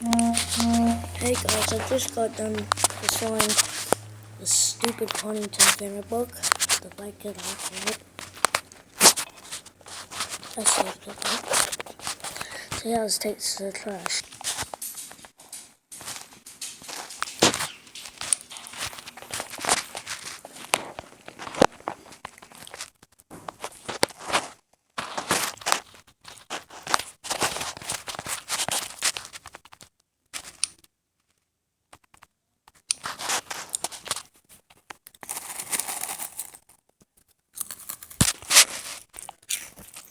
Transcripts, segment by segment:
Hey guys, I just got done selling the stupid Huntington Finner book, the bike it off of it. I saved it though. So yeah, let's take this to the trash.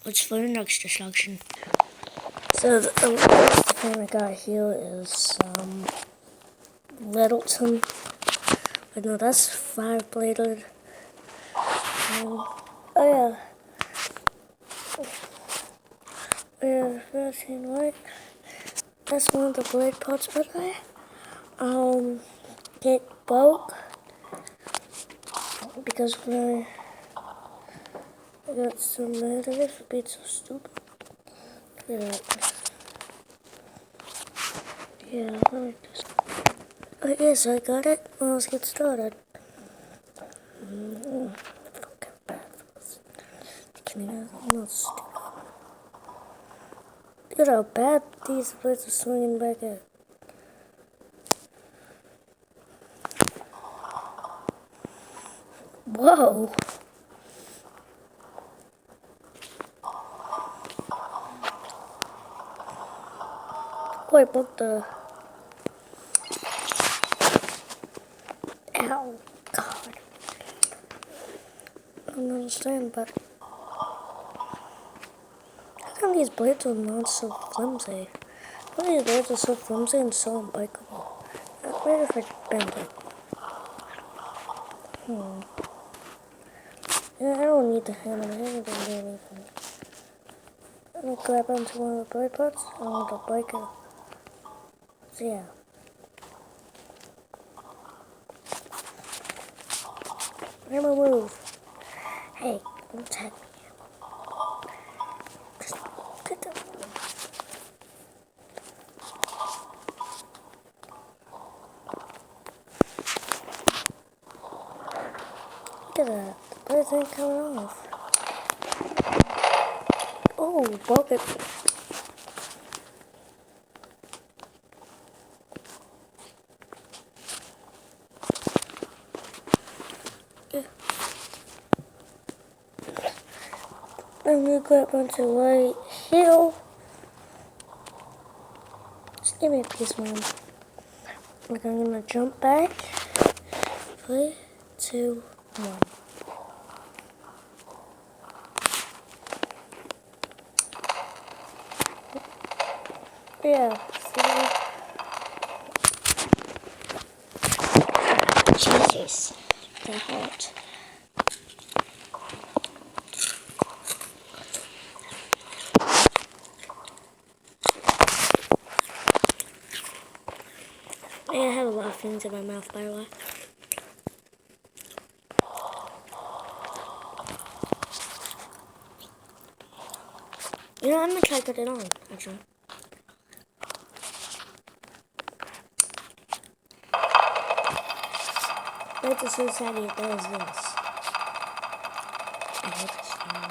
What's for the next destruction? So the thing I got here is Littleton. But no, that's 5-bladed. Oh yeah, that's right. That's one of the blade parts, but get broke because when I got some negative for being so stupid. Look at that. Yeah, I like this. Okay, so I got it. Well, let's get started. Fucking bad. I'm not stupid. Look at how bad these blades are swinging back at. Whoa! Oh, I broke the... Ow! God. I don't understand, but... How come these blades are not so flimsy? How come these blades are so flimsy and so unbreakable? Where if I bend it? Yeah, I don't need the hammer. I haven't been doing anything. I'm gonna grab onto one of the blade parts. I'm gonna break it. So yeah. Hammer move. Hey, don't attack me. Look at that. The blades ain't coming off. Oh, broke it. Yeah. I'm gonna grab onto right here. Just give me a piece, man. Like I'm gonna jump back. 3, 2, 1. Yeah. Jesus, they're hot. Yeah, I have a lot of things in my mouth, by the way. You know, I'm gonna try to put it on, actually. But the society it does this. I hate this thing.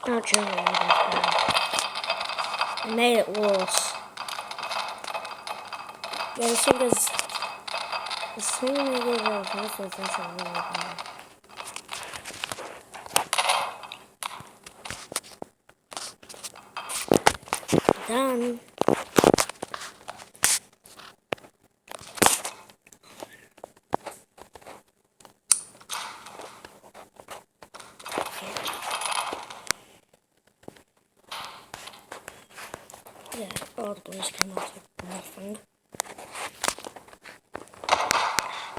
Not sure what it is, I made it worse. Yeah, this thing is... The thing they gave out of this is really bad. Done. Yeah, all the blades came out with nothing.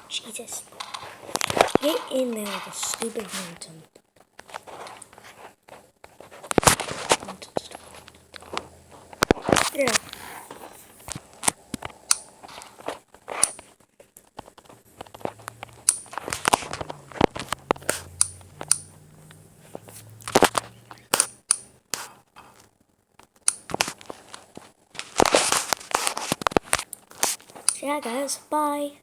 Jesus. Get in there with a stupid mountain. Yeah. Yeah, guys, bye.